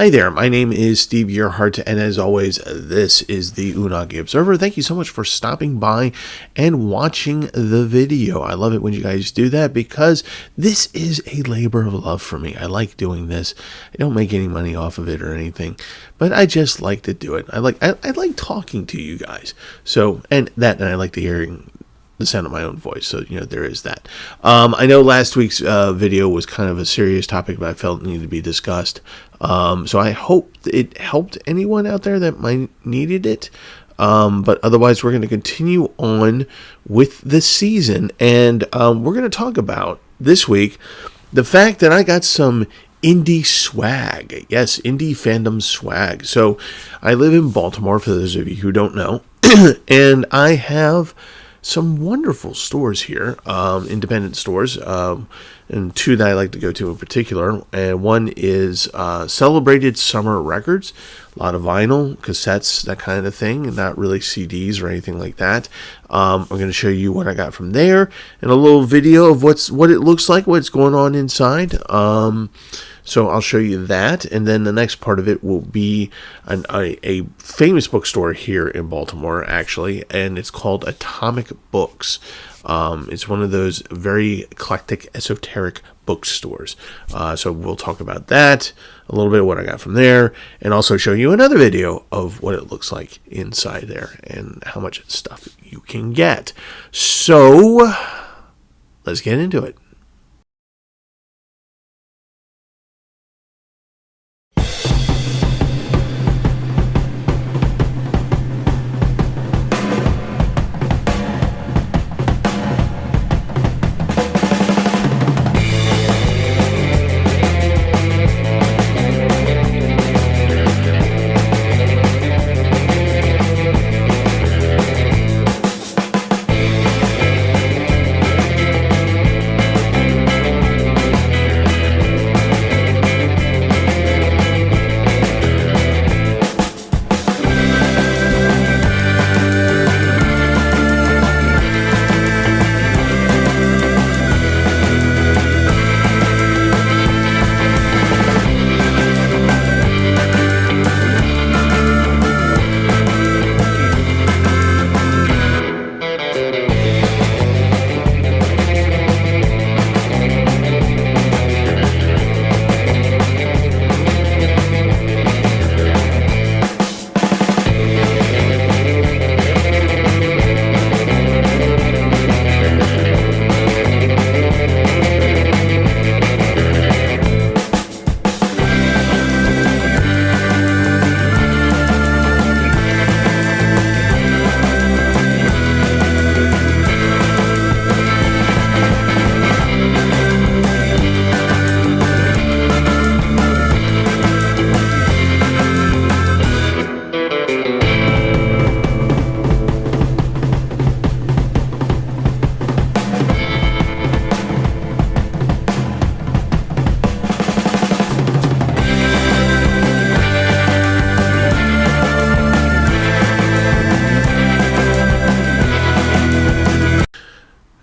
Hi there, my name is Steve Earhart, and as always, this is the Unagi Observer. Thank you so much for stopping by and watching the video. I love it when you guys do that because this is a labor of love for me. I like doing this. I don't make any money off of it or anything, but I just like to do it. I like talking to you guys. So, and I like to hearing the sound of my own voice, so there is that. I know last week's video was kind of a serious topic, but I felt it needed to be discussed. So I hope it helped anyone out there that might needed it. But otherwise, we're going to continue on with the season, and we're going to talk about this week the fact that I got some indie swag. Yes, indie fandom swag. So I live in Baltimore, for those of you who don't know, and I have some wonderful stores here, independent stores, and two that I like to go to in particular. And one is Celebrated Summer Records, a lot of vinyl, cassettes, that kind of thing, not really CDs or anything like that. I'm going to show you what I got from there, and a little video of what it looks like, what's going on inside. So I'll show you that, and then the next part of it will be a famous bookstore here in Baltimore, actually, and it's called Atomic Books. It's one of those very eclectic, esoteric bookstores. So we'll talk about that, a little bit of what I got from there, and also show you another video of what it looks like inside there and how much stuff you can get. So let's get into it.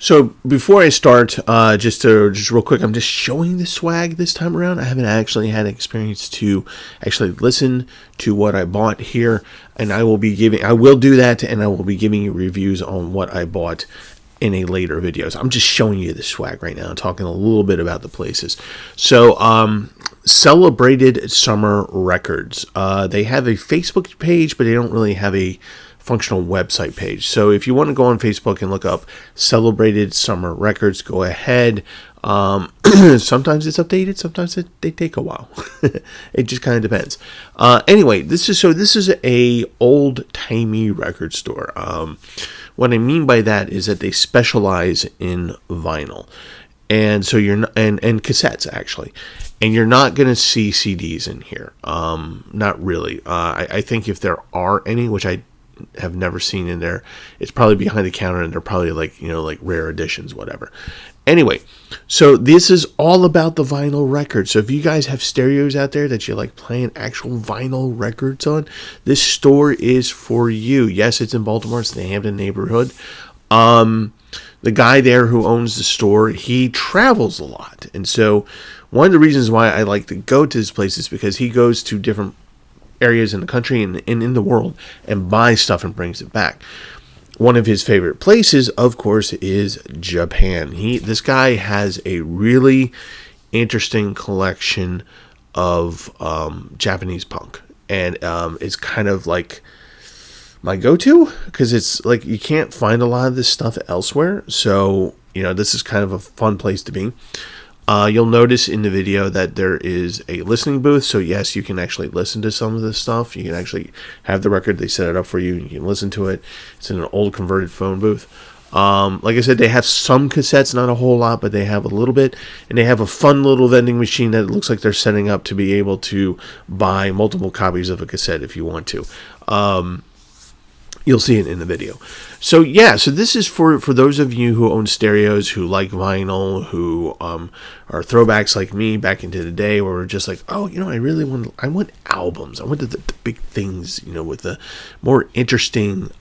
So before I start, just real quick, I'm just showing the swag this time around. I haven't actually had an experience to actually listen to what I bought here, and I will do that, and I will be giving you reviews on what I bought in a later video. So I'm just showing you the swag right now and talking a little bit about the places. So Celebrated Summer Records. They have a Facebook page, but they don't really have a functional website page. So if you want to go on Facebook and look up Celebrated Summer Records, go ahead. Sometimes it's updated, sometimes they take a while. It just kind of depends. Anyway, this is a old-timey record store. What I mean by that is that they specialize in vinyl. And so and cassettes, actually. And you're not going to see CDs in here. Not really. I think if there are any, which I have never seen in there, it's probably behind the counter, and they're probably like rare editions, whatever. Anyway, so this is all about the vinyl record. So if you guys have stereos out there that you like playing actual vinyl records on, this store is for you. Yes, it's in Baltimore. It's the Hampton neighborhood. The guy there who owns the store, he travels a lot. And so one of the reasons why I like to go to this place is because he goes to different areas in the country and in the world and buys stuff and brings it back. One of his favorite places, of course, is Japan. This guy has a really interesting collection of Japanese punk, and it's kind of like my go-to, because it's like you can't find a lot of this stuff elsewhere. So, this is kind of a fun place to be. You'll notice in the video that there is a listening booth. So yes, you can actually listen to some of this stuff. You can actually have the record. They set it up for you. You can listen to it. It's in an old converted phone booth. Like I said, they have some cassettes, not a whole lot, but they have a little bit. And they have a fun little vending machine that it looks like they're setting up to be able to buy multiple copies of a cassette if you want to. You'll see it in the video. So yeah, so this is for those of you who own stereos, who like vinyl, who are throwbacks like me back into the day, where we're just like, oh, I want albums. I want the big things, with the more interesting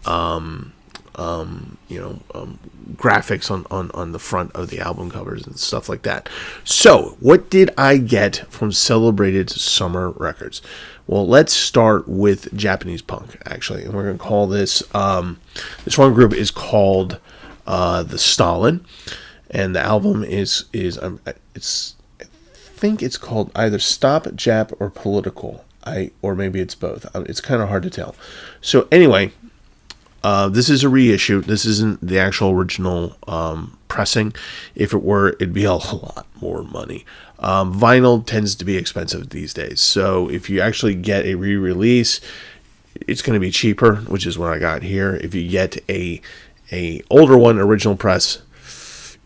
graphics on the front of the album covers and stuff like that. So what did I get from Celebrated Summer Records? Well, let's start with Japanese punk, actually, and we're going to call this this one group is called the Stalin, and the album is I think it's called either Stop, Jap, or Political. Or maybe it's both. It's kind of hard to tell. So anyway, this is a reissue. This isn't the actual original pressing. If it were, it'd be a lot more money. Vinyl tends to be expensive these days. So if you actually get a re-release, it's going to be cheaper, which is what I got here. If you get a older one, original press,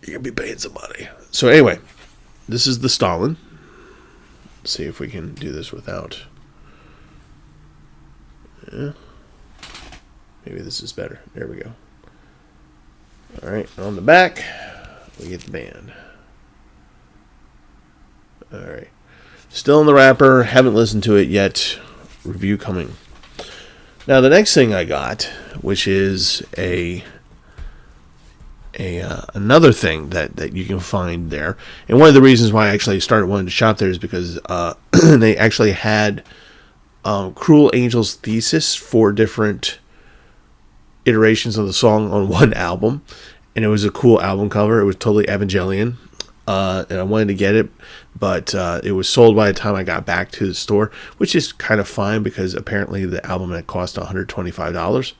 you're going to be paying some money. So anyway, this is the Stalin. Let's see if we can do this without... Yeah. Maybe this is better. There we go. All right, on the back, we get the band. All right. Still in the wrapper. Haven't listened to it yet. Review coming. Now, the next thing I got, which is another thing that you can find there, and one of the reasons why I actually started wanting to shop there is because they actually had Cruel Angel's Thesis, 4 different iterations of the song on one album, and it was a cool album cover. It was totally Evangelion, and I wanted to get it, but it was sold by the time I got back to the store, which is kind of fine because apparently the album had cost $125.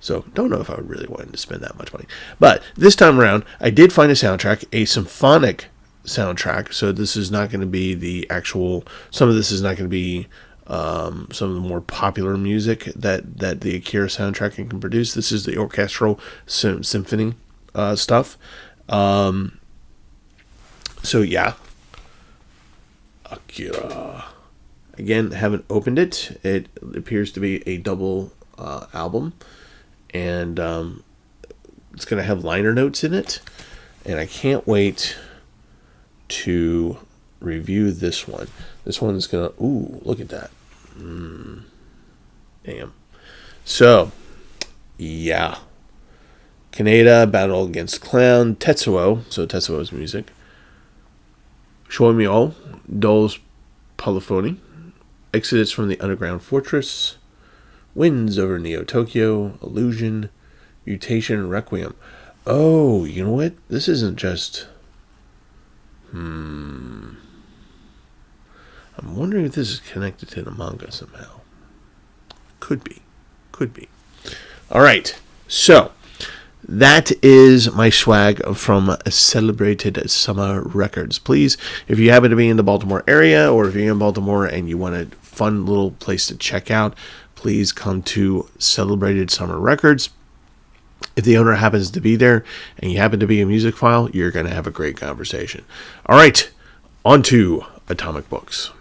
So don't know if I really wanted to spend that much money. But this time around, I did find a soundtrack, a symphonic soundtrack. So this is not going to be the actual, some of this is not going to be some of the more popular music that the Akira soundtrack can produce. This is the orchestral symphony stuff. So yeah, Akira. Again, haven't opened it. It appears to be a double album, and it's going to have liner notes in it. And I can't wait to review this one. This one's going to... Ooh, look at that. Damn. So, yeah. Kaneda, Battle Against Clown, Tetsuo, so Tetsuo's music. Shoimyo, Dolls Polyphony, Exodus from the Underground Fortress, Winds over Neo Tokyo, Illusion, Mutation, Requiem. Oh, you know what? This isn't just... I'm wondering if this is connected to the manga somehow. Could be. All right. So, that is my swag from Celebrated Summer Records. Please, if you happen to be in the Baltimore area, or if you're in Baltimore and you want a fun little place to check out, please come to Celebrated Summer Records. If the owner happens to be there and you happen to be a music file, you're going to have a great conversation. All right, on to Atomic Books.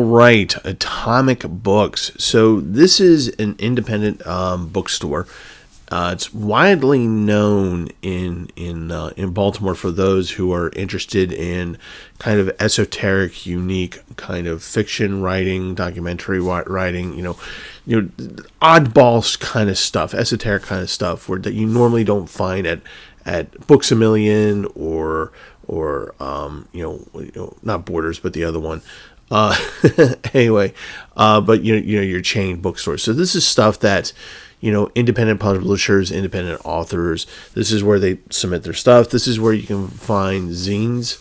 right, Atomic Books. So this is an independent bookstore. It's widely known in Baltimore for those who are interested in kind of esoteric, unique kind of fiction writing, documentary writing, oddball kind of stuff, esoteric kind of stuff that you normally don't find at Books A Million or not Borders, but the other one. Anyway, but your chain bookstores. So this is stuff that independent publishers, independent authors. This is where they submit their stuff. This is where you can find zines,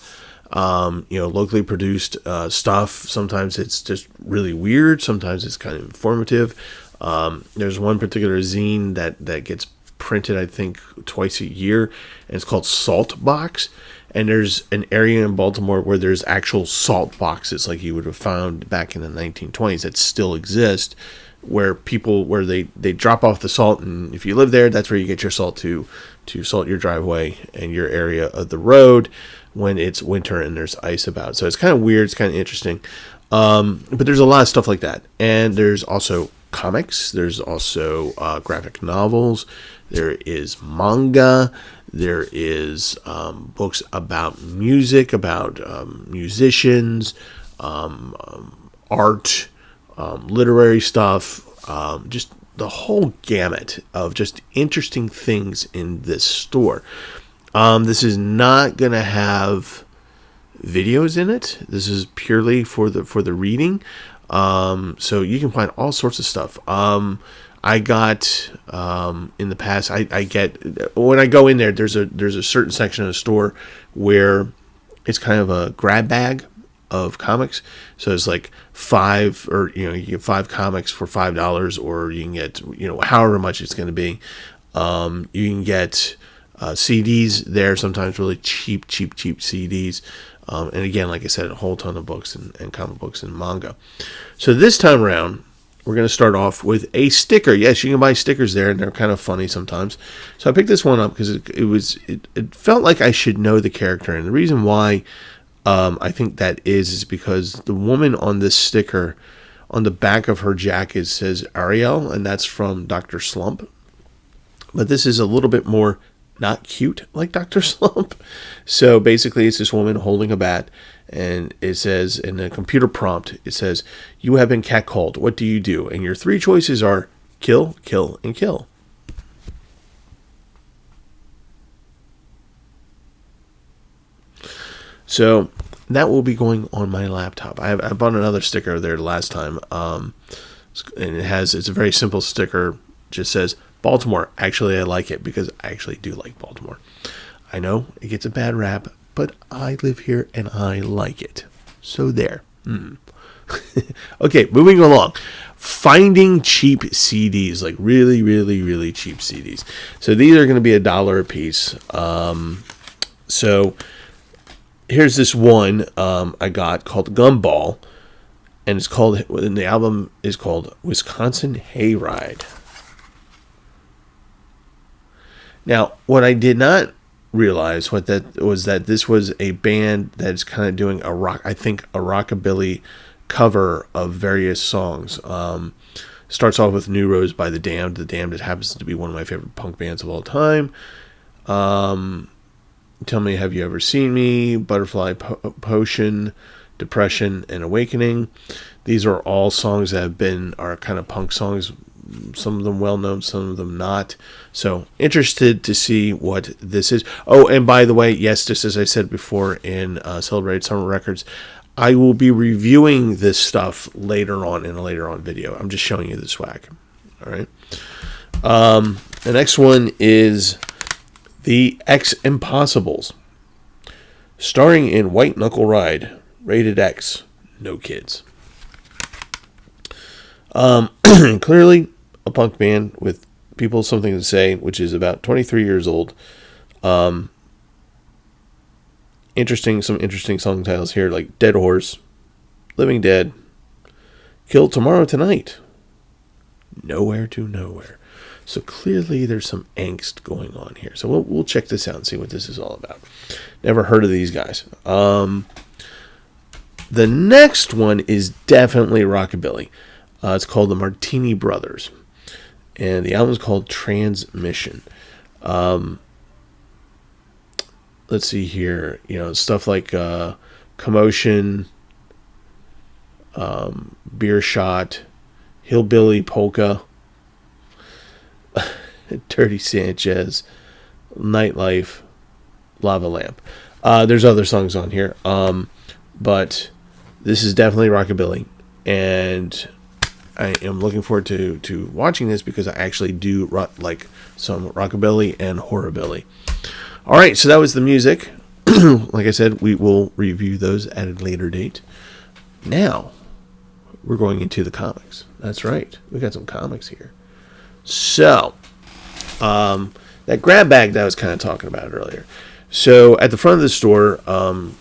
locally produced stuff. Sometimes it's just really weird. Sometimes it's kind of informative. There's one particular zine that gets printed, I think, twice a year, and it's called Salt Box. And there's an area in Baltimore where there's actual salt boxes like you would have found back in the 1920s that still exist, where they drop off the salt, and if you live there, that's where you get your salt to salt your driveway and your area of the road when it's winter and there's ice about. So it's kind of weird. It's kind of interesting. But there's a lot of stuff like that. And there's also comics. There's also graphic novels. There is manga. There is books about music, about musicians, art, literary stuff, just the whole gamut of just interesting things in this store. This is not going to have videos in it. This is purely for the reading. So you can find all sorts of stuff. I got in the past. I get when I go in there. There's a certain section of the store where it's kind of a grab bag of comics. So it's like five, or you get 5 comics for $5, or you can get however much it's going to be. You can get CDs there. Sometimes really cheap CDs. And again, like I said, a whole ton of books and comic books and manga. So this time around, we're going to start off with a sticker. Yes, you can buy stickers there, and they're kind of funny sometimes. So I picked this one up because it felt like I should know the character. And the reason why I think that is because the woman on this sticker, on the back of her jacket, says Ariel, and that's from Dr. Slump. But this is a little bit more not cute like Dr. Slump. So basically it's this woman holding a bat, and it says in a computer prompt, it says, "You have been catcalled. What do you do?" And your 3 choices are kill, kill, and kill. So that will be going on my laptop. I bought another sticker there last time, and it's a very simple sticker. Just says Baltimore. Actually, I like it because I actually do like Baltimore. I know it gets a bad rap, but I live here and I like it. So there. Okay, moving along. Finding cheap CDs, like really, really, really cheap CDs. So these are going to be $1 a piece. So here's this one I got called Gumball, and the album is called Wisconsin Hayride. Now, what I did not realize was that this was a band that's kind of doing a rockabilly cover of various songs. Starts off with New Rose by The Damned. The Damned happens to be one of my favorite punk bands of all time. Tell Me, Have You Ever Seen Me? Butterfly Potion, Depression, and Awakening. These are all songs that are kind of punk songs. Some of them well known, some of them not. So interested to see what this is. Oh, and by the way, yes, just as I said before in Celebrated Summer Records, I will be reviewing this stuff later on in a later on video. I'm just showing you the swag. All right. The next one is The X Impossibles, starring in White Knuckle Ride, rated X, no kids. Clearly a punk band with people something to say, which is about 23 years old. Some interesting song titles here, like Dead Horse, Living Dead, Kill Tomorrow Tonight, Nowhere to Nowhere. So clearly there's some angst going on here. So we'll check this out and see what this is all about. Never heard of these guys. The next one is definitely rockabilly. It's called the Martini Brothers, and the album is called Transmission. Let's see here. Stuff like Commotion, Beer Shot, Hillbilly Polka, Dirty Sanchez, Nightlife, Lava Lamp. There's other songs on here, but this is definitely rockabilly, and I am looking forward to watching this because I actually do like some rockabilly and horrorbilly. All right, so that was the music. Like I said, we will review those at a later date. Now, we're going into the comics. That's right. We got some comics here. So, that grab bag that I was kind of talking about earlier. So, at the front of the store,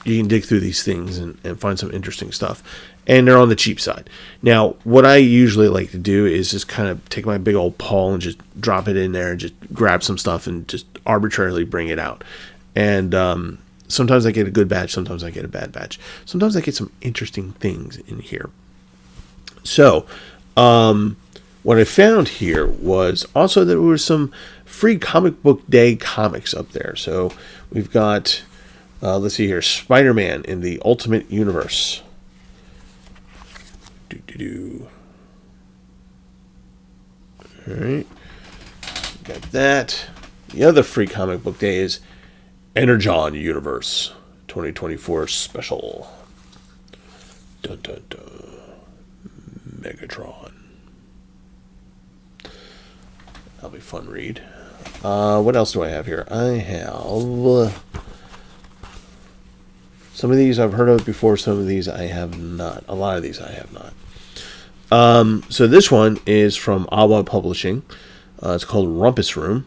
you can dig through these things and find some interesting stuff. And they're on the cheap side. Now, what I usually like to do is just kind of take my big old paw and just drop it in there and just grab some stuff and just arbitrarily bring it out. And sometimes I get a good batch, sometimes I get a bad batch. Sometimes I get some interesting things in here. So, what I found here was also that there were some free comic book day comics up there. So, we've got, let's see here, Spider-Man in the Ultimate Universe. Alright. Got that. The other free comic book day is Energon Universe 2024 special. Dun dun dun. Megatron. That'll be a fun read. What else do I have here? I have some of these I've heard of before, some of these I have not. A lot of these I have not. So this one is from OVA Publishing. It's called Rumpus Room.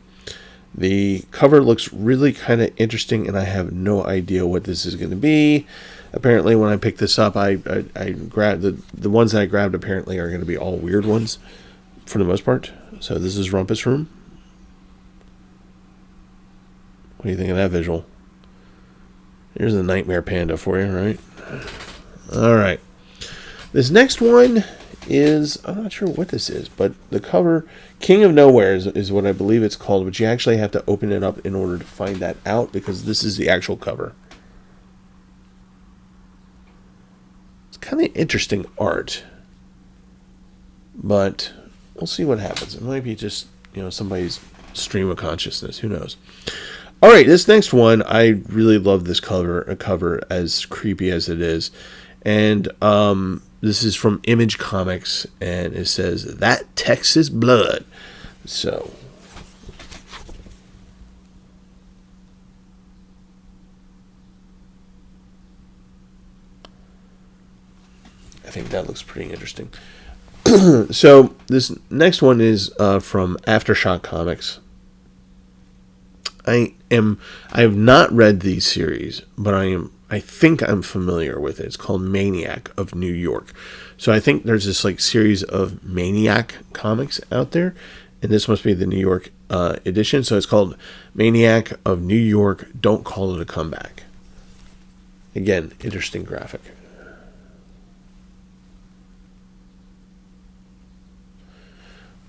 The cover looks really kind of interesting, and I have no idea what this is going to be. Apparently, when I picked this up, I grabbed the ones that I grabbed. Apparently, are going to be all weird ones, for the most part. So this is Rumpus Room. What do you think of that visual? Here's a Nightmare Panda for you, right? All right. This next one is, I'm not sure what this is, but the cover, King of Nowhere is what I believe it's called, but you actually have to open it up in order to find that out because this is the actual cover. It's kind of interesting art, but we'll see what happens. It might be just, somebody's stream of consciousness. Who knows? All right, this next one, I really love this cover as creepy as it is. And this is from Image Comics, and it says, "That Texas Blood." So, I think that looks pretty interesting. So, this next one is from Aftershock Comics. I have not read these series, but I think I'm familiar with it. It's called Maniac of New York. So I think there's this series of Maniac comics out there, and this must be the New York edition. So it's called Maniac of New York. Don't Call It a Comeback. Again, interesting graphic.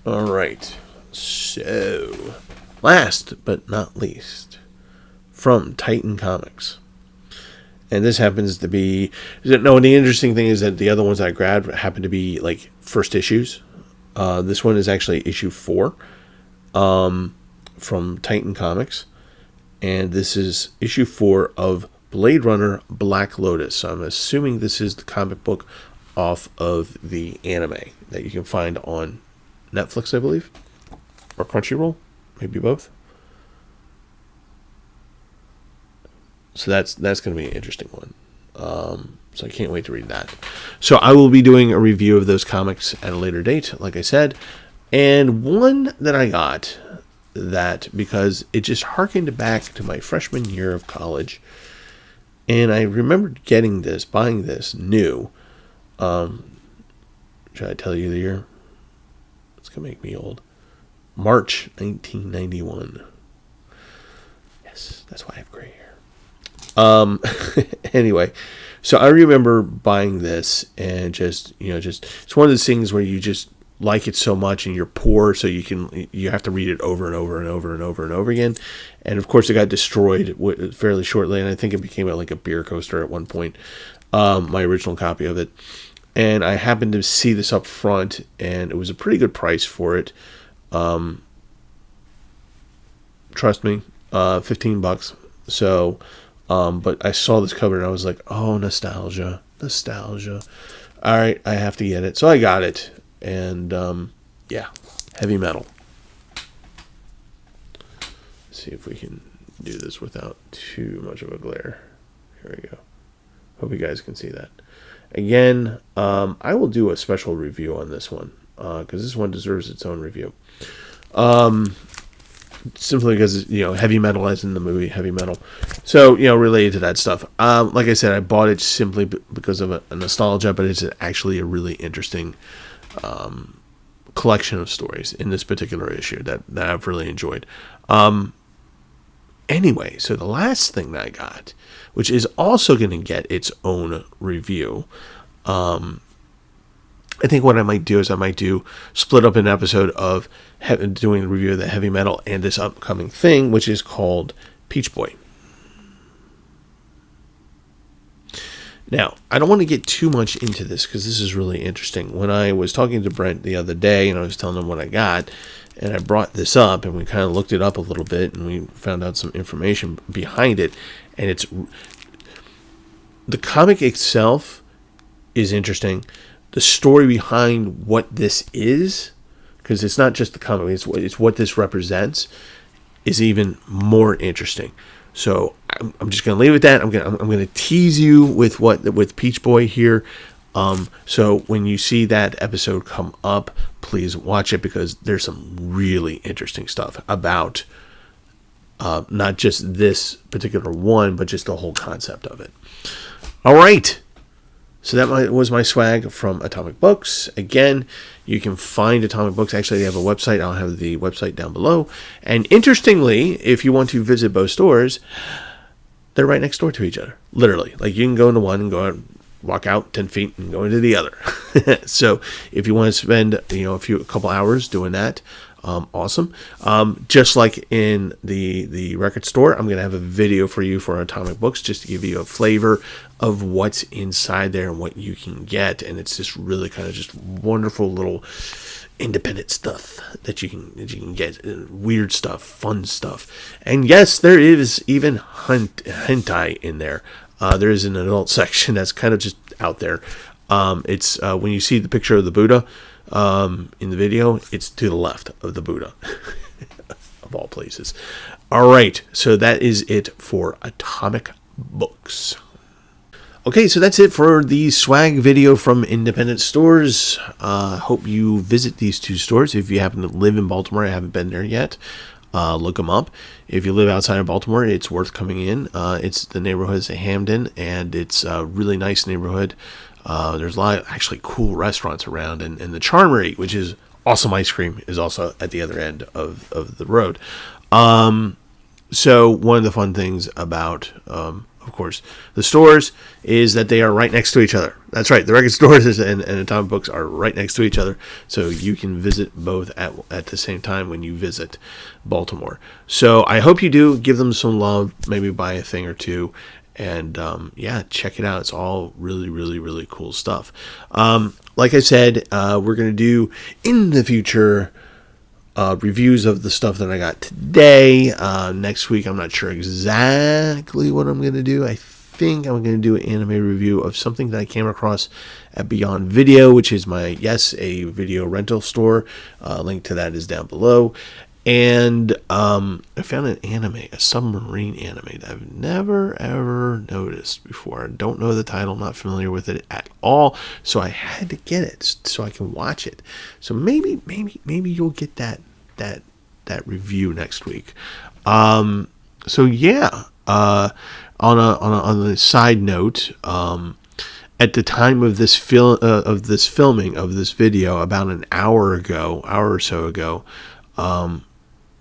All right. So, last but not least, from Titan Comics. And this happens to be... No, the interesting thing is that the other ones I grabbed happen to be first issues. This one is actually issue 4 from Titan Comics. And this is issue 4 of Blade Runner Black Lotus. So I'm assuming this is the comic book off of the anime that you can find on Netflix, I believe. Or Crunchyroll. Maybe both. So that's going to be an interesting one. So I can't wait to read that. So I will be doing a review of those comics at a later date, like I said. And one that I got that because it just harkened back to my freshman year of college. And I remembered buying this new. Should I tell you the year? It's going to make me old. March 1991. Yes, that's why I have gray hair. Anyway, So I remember buying this and just it's one of those things where you just like it so much and you're poor, so you have to read it over and over and over and over and over again. And of course, it got destroyed fairly shortly, and I think it became like a beer coaster at one point. My original copy of it, and I happened to see this up front, and it was a pretty good price for it. Trust me, $15. So, but I saw this cover and I was like, oh, nostalgia. All right, I have to get it. So I got it. And, yeah, heavy metal. Let's see if we can do this without too much of a glare. Here we go. Hope you guys can see that. Again, I will do a special review on this one, because this one deserves its own review. Simply because, heavy metal, as in the movie Heavy Metal. So, related to that stuff. Like I said, I bought it simply because of a nostalgia, but it's actually a really interesting collection of stories in this particular issue that I've really enjoyed. Anyway, so the last thing that I got, which is also going to get its own review, I think what I might do is split up an episode of doing a review of the heavy metal and this upcoming thing, which is called Peach Boy. Now, I don't want to get too much into this because this is really interesting. When I was talking to Brent the other day and I was telling him what I got, and I brought this up and we kind of looked it up a little bit and we found out some information behind it, and it's the comic itself is interesting. The story behind what this is, because it's not just the comic, it's what this represents, is even more interesting. So I'm just going to leave it at that. I'm going to tease you with Peach Boy here. So when you see that episode come up, please watch it, because there's some really interesting stuff about not just this particular one, but just the whole concept of it. All right. So that was my swag from Atomic Books. Again, you can find Atomic Books. Actually, they have a website. I'll have the website down below. And interestingly, if you want to visit both stores, they're right next door to each other. Literally. Like, you can go into one and go out, walk out 10 feet and go into the other. So if you want to spend, a couple hours doing that, awesome. Just like in the record store, I'm going to have a video for you for Atomic Books, just to give you a flavor of what's inside there and what you can get. And it's just really kind of just wonderful little independent stuff that you can get. Weird stuff, fun stuff. And yes, there is even hentai in there. There is an adult section that's kind of just out there. It's when you see the picture of the Buddha in the video, it's to the left of the Buddha. Of all places. All right, so that is it for Atomic Books. Okay, so that's it for the swag video from independent stores. Hope you visit these two stores. If you happen to live in Baltimore, I haven't been there yet, look them up. If you live outside of Baltimore, it's worth coming in. The neighborhood is Hamden, and it's a really nice neighborhood. There's a lot of actually cool restaurants around, and the Charmery, which is awesome ice cream, is also at the other end of the road. So one of the fun things about, of course, the stores is that they are right next to each other. That's right. The record stores and Atomic Books are right next to each other. So you can visit both at the same time when you visit Baltimore. So I hope you do give them some love, maybe buy a thing or two. And, check it out. It's all really, really, really cool stuff. Like I said, we're going to do in the future reviews of the stuff that I got today. Next week, I'm not sure exactly what I'm going to do. I think I'm going to do an anime review of something that I came across at Beyond Video, which is a video rental store. Link to that is down below. And I found an anime, a submarine anime that I've never, ever noticed before. I don't know the title, not familiar with it at all. So I had to get it so I can watch it. So maybe you'll get that review next week. On a side note, at the time of this filming of this video, about an hour or so ago,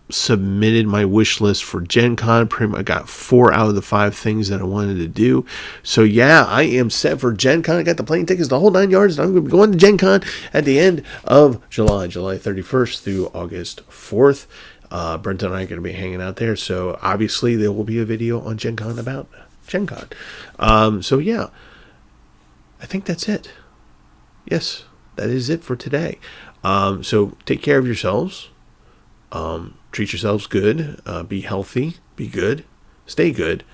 submitted my wish list for Gen Con. I got 4 out of the 5 things that I wanted to do. So yeah, I am set for Gen Con. I got the plane tickets, the whole 9 yards, and I'm going to be going to Gen Con at the end of July 31st through August 4th. Brent and I are going to be hanging out there, so obviously there will be a video on Gen Con about Gen Con. So yeah, I think that's it. Yes, that is it for today. So take care of yourselves. Treat yourselves good. Be healthy. Be good. Stay good.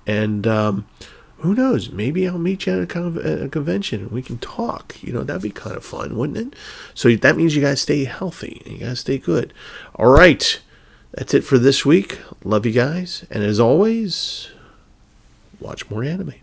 And who knows? Maybe I'll meet you at a convention and we can talk. That'd be kind of fun, wouldn't it? So that means you guys stay healthy. You guys stay good. All right. That's it for this week. Love you guys. And as always, watch more anime.